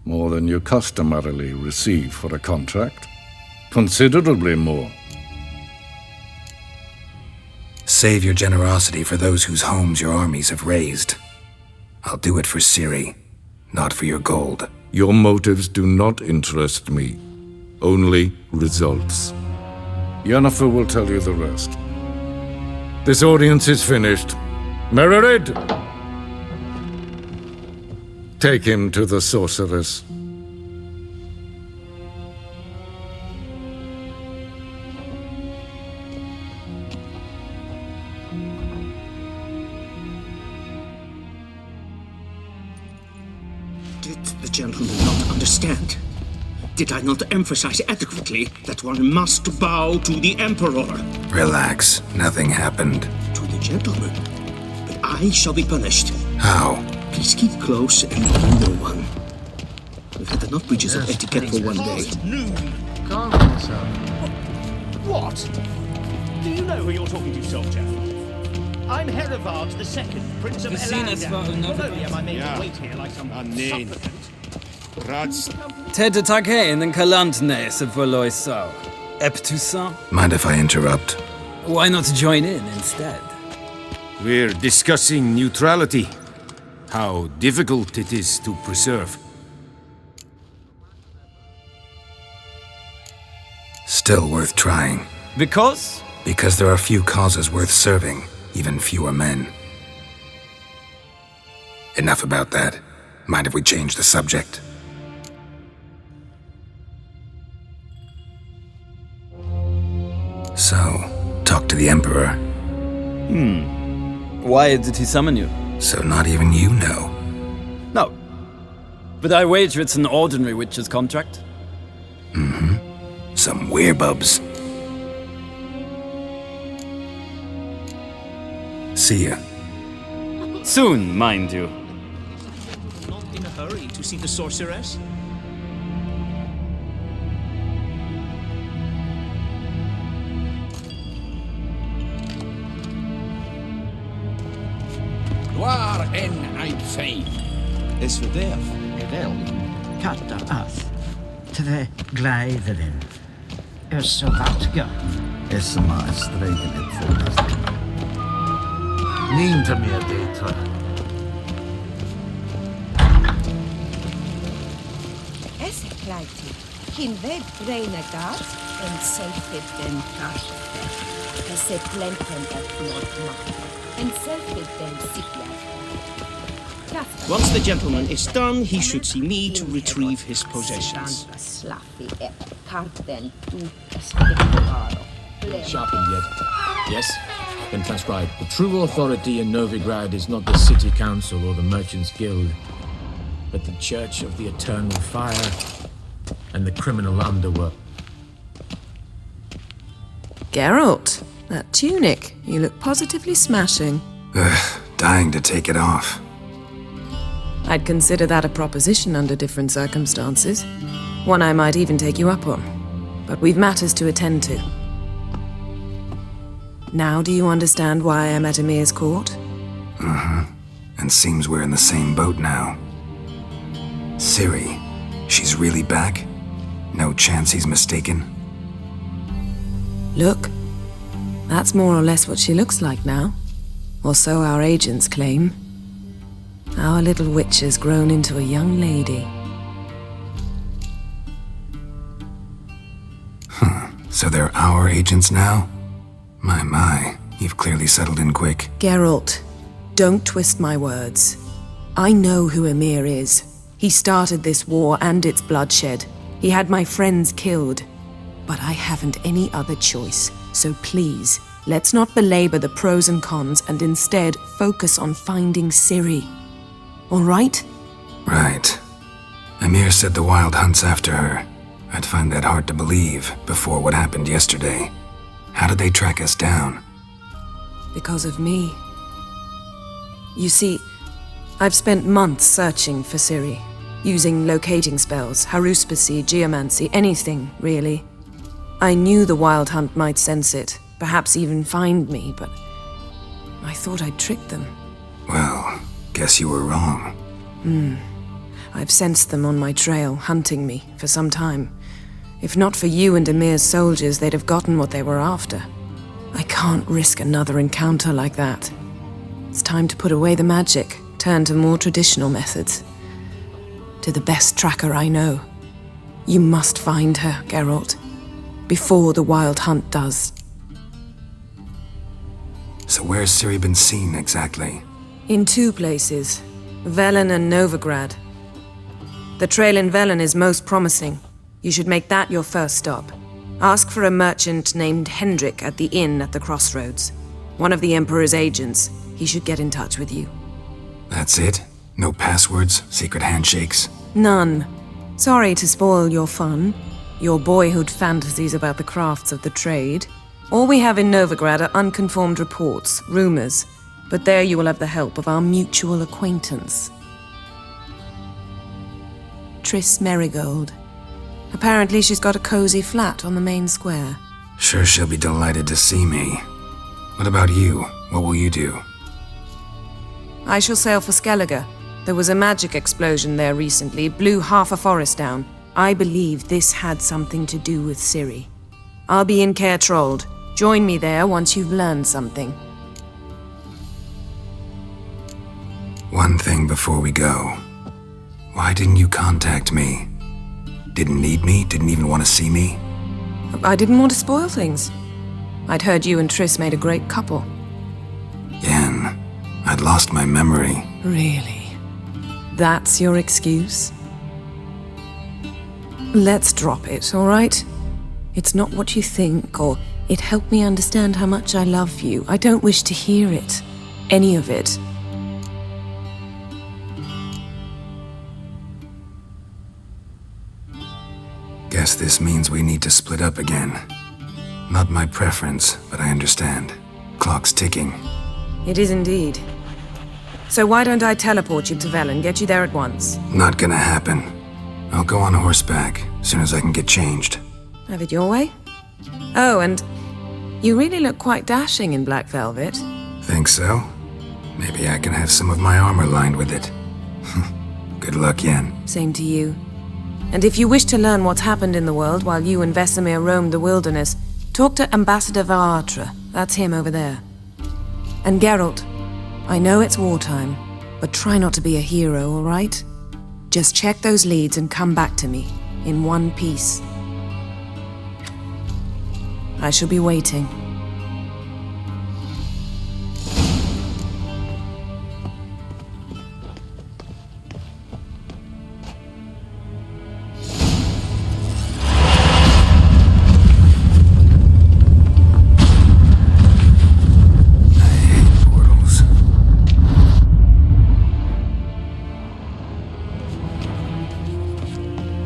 More than you customarily receive for a contract. Considerably more. Save your generosity for those whose homes your armies have razed. I'll do it for Ciri, not for your gold. Your motives do not interest me. Only results. Yennefer will tell you the rest. This audience is finished. Mererid! Take him to the sorceress. Did the gentleman not understand? Did I not emphasize adequately that one must bow to the Emperor? Relax, nothing happened. To the gentleman. But I shall be punished. How? Please keep close and you know one. We've had enough breaches of etiquette for one day. Calm yourself. What? Do you know who you're talking to, soldier? I'm Herivard II, Prince of Elanda. Not only am I made to wait here like some supplicant. Ted Take in Kalantne, Voloisau. Eptusa? Mind if I interrupt? Why not join in instead? We're discussing neutrality. How difficult it is to preserve. Still worth trying. Because? Because there are few causes worth serving, even fewer men. Enough about that. Mind if we change the subject? So, talk to the Emperor. Why did he summon you? So not even you know. No. But I wager it's an ordinary witch's contract. Some werebubs. See ya. Soon, mind you. Not in a hurry to see the sorceress? Waar en uitveen. Is verderf. Wel, katter af. Twee glijden. Zo wat ga. Is maar streken het volgens. Niet meer data. Esse kleiti. Kin web braine gas en safety den kashte. Esse plenten et not and safety den sikya. Once the gentleman is done, he should see me to retrieve his possessions. Sharpened yet? Yes? Then transcribe. The true authority in Novigrad is not the city council or the merchants' guild, but the Church of the Eternal Fire and the criminal underworld. Geralt, that tunic. You look positively smashing. Dying to take it off. I'd consider that a proposition under different circumstances. One I might even take you up on. But we've matters to attend to. Now do you understand why I'm at Emir's court? And seems we're in the same boat now. Ciri, she's really back? No chance he's mistaken? Look, that's more or less what she looks like now. Or so our agents claim. Our little witch has grown into a young lady. So they're our agents now? My, you've clearly settled in quick. Geralt, don't twist my words. I know who Emir is. He started this war and its bloodshed. He had my friends killed. But I haven't any other choice. So please, let's not belabor the pros and cons and instead focus on finding Ciri. All right? Right. Emir said the Wild hunt's after her. I'd find that hard to believe before what happened yesterday. How did they track us down? Because of me. You see, I've spent months searching for Ciri, using locating spells, haruspicy, geomancy, anything, really. I knew the Wild Hunt might sense it, perhaps even find me, but I thought I'd tricked them. Well, guess you were wrong. I've sensed them on my trail, hunting me, for some time. If not for you and Emir's soldiers, they'd have gotten what they were after. I can't risk another encounter like that. It's time to put away the magic, turn to more traditional methods. To the best tracker I know. You must find her, Geralt. Before the Wild Hunt does. So where's Ciri been seen exactly? In two places. Velen and Novigrad. The trail in Velen is most promising. You should make that your first stop. Ask for a merchant named Hendrik at the inn at the crossroads. One of the Emperor's agents. He should get in touch with you. That's it? No passwords? Secret handshakes? None. Sorry to spoil your fun. Your boyhood fantasies about the crafts of the trade. All we have in Novigrad are unconfirmed reports, rumors. But there you will have the help of our mutual acquaintance. Triss Merigold. Apparently she's got a cozy flat on the main square. Sure she'll be delighted to see me. What about you? What will you do? I shall sail for Skellige. There was a magic explosion there recently, blew half a forest down. I believe this had something to do with Ciri. I'll be in Caer Trold. Join me there once you've learned something. One thing before we go. Why didn't you contact me? Didn't need me? Didn't even want to see me? I didn't want to spoil things. I'd heard you and Triss made a great couple. Yen, I'd lost my memory. Really? That's your excuse? Let's drop it, all right? It's not what you think, or it helped me understand how much I love you. I don't wish to hear it. Any of it. Guess this means we need to split up again. Not my preference, but I understand. Clock's ticking. It is indeed. So why don't I teleport you to Velen, get you there at once? Not gonna happen. I'll go on horseback, as soon as I can get changed. Have it your way? Oh, and you really look quite dashing in black velvet. Think so? Maybe I can have some of my armor lined with it. Good luck, Yen. Same to you. And if you wish to learn what's happened in the world while you and Vesemir roamed the wilderness, talk to Ambassador Varatra. That's him over there. And Geralt, I know it's wartime, but try not to be a hero, all right? Just check those leads and come back to me, in one piece. I shall be waiting.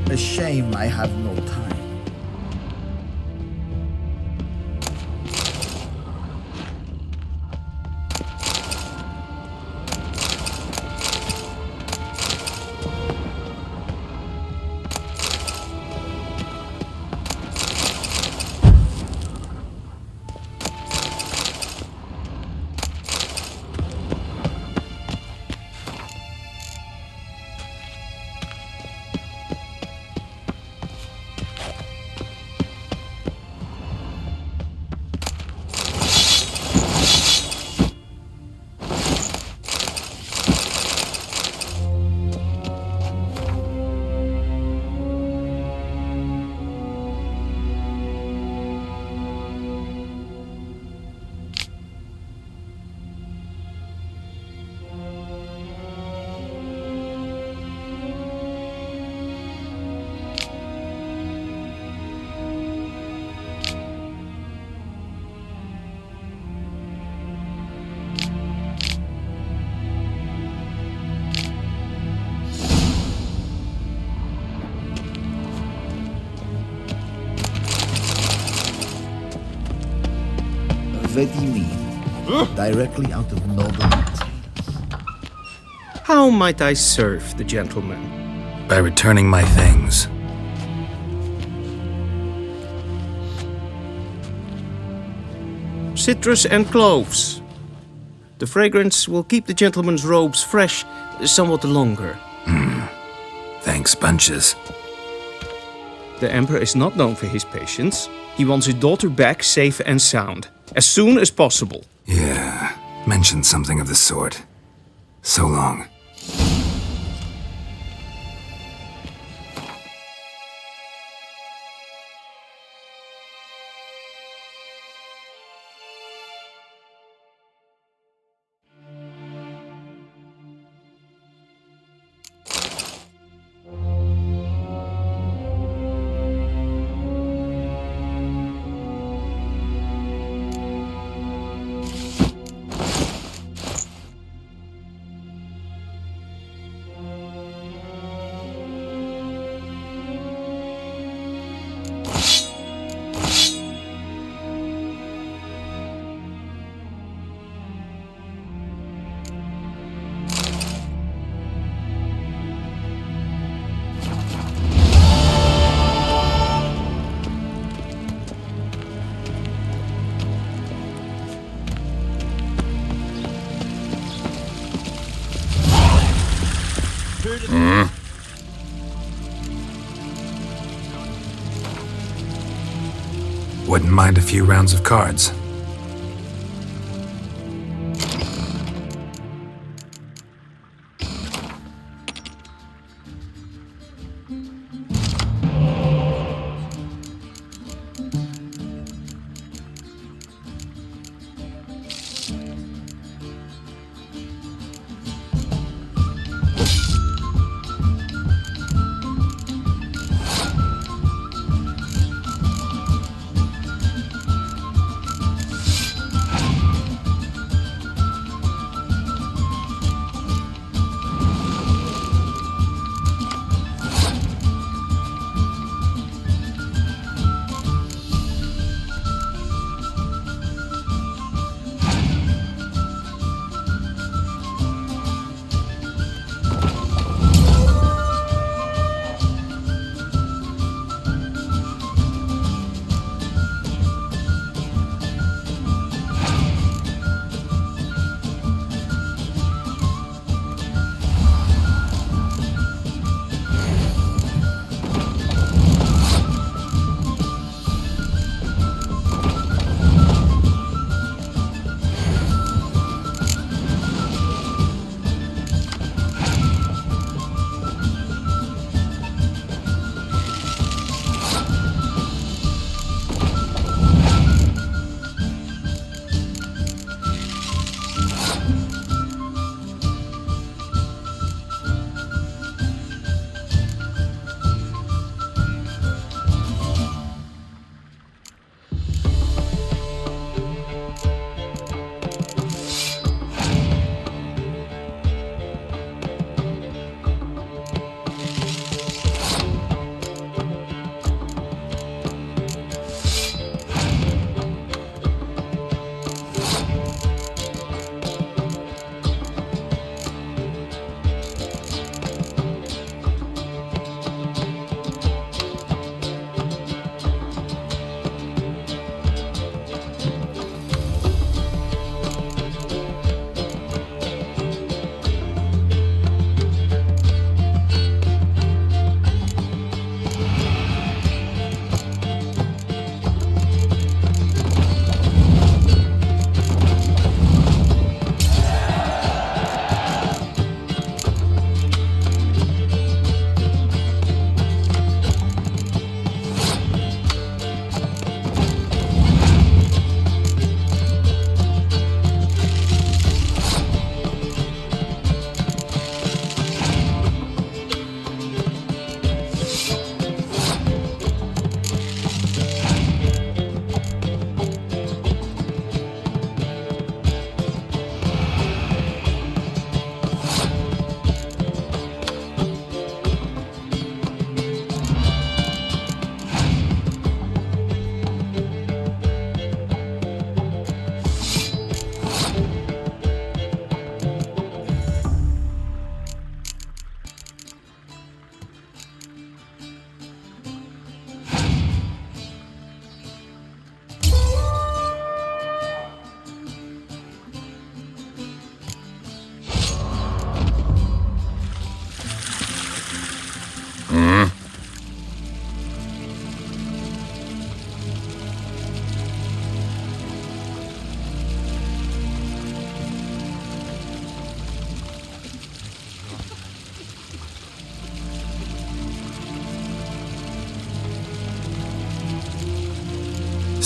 A shame I have no time. What do you mean? Directly out of noble tales. How might I serve the gentleman? By returning my things. Citrus and cloves. The fragrance will keep the gentleman's robes fresh somewhat longer. Thanks, bunches. The Emperor is not known for his patience. He wants his daughter back safe and sound, as soon as possible. Yeah, mentioned something of the sort. So long. Wouldn't mind a few rounds of cards.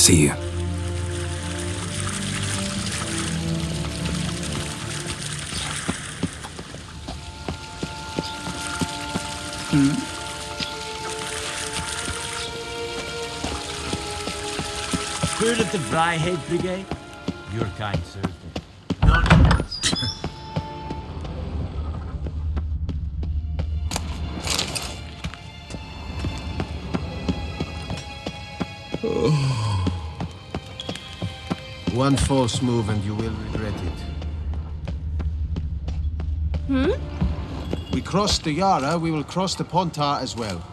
See you. Heard of the Vryheid Brigade? Your kind served it. One false move and you will regret it. We crossed the Yara, we will cross the Pontar as well.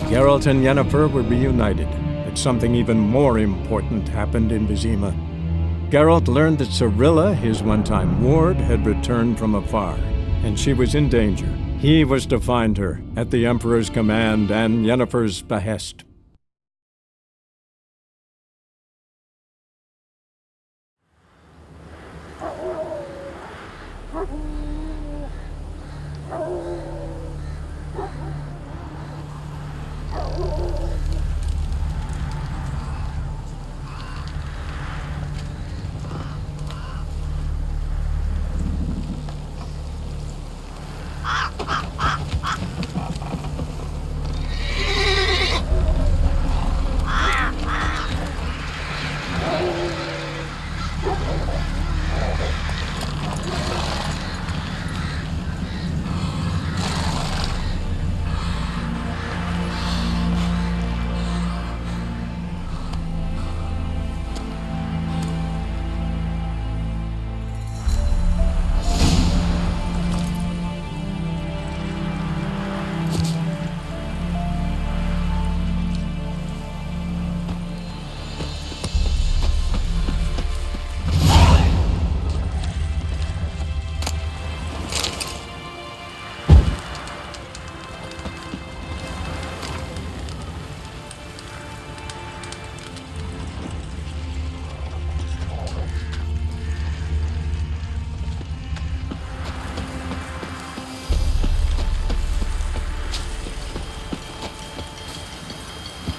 Geralt and Yennefer were reunited, but something even more important happened in Vizima. Geralt learned that Cirilla, his one-time ward, had returned from afar, and she was in danger. He was to find her, at the Emperor's command and Yennefer's behest.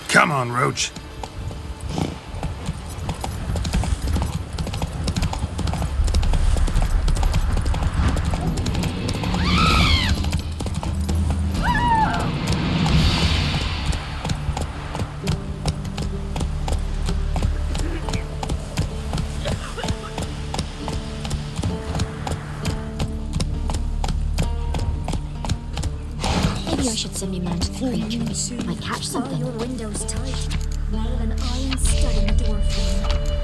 Come on, Roach. Maybe I should send me man to the creature. Might catch something. Your window's tight. Nail an iron stud in the door frame.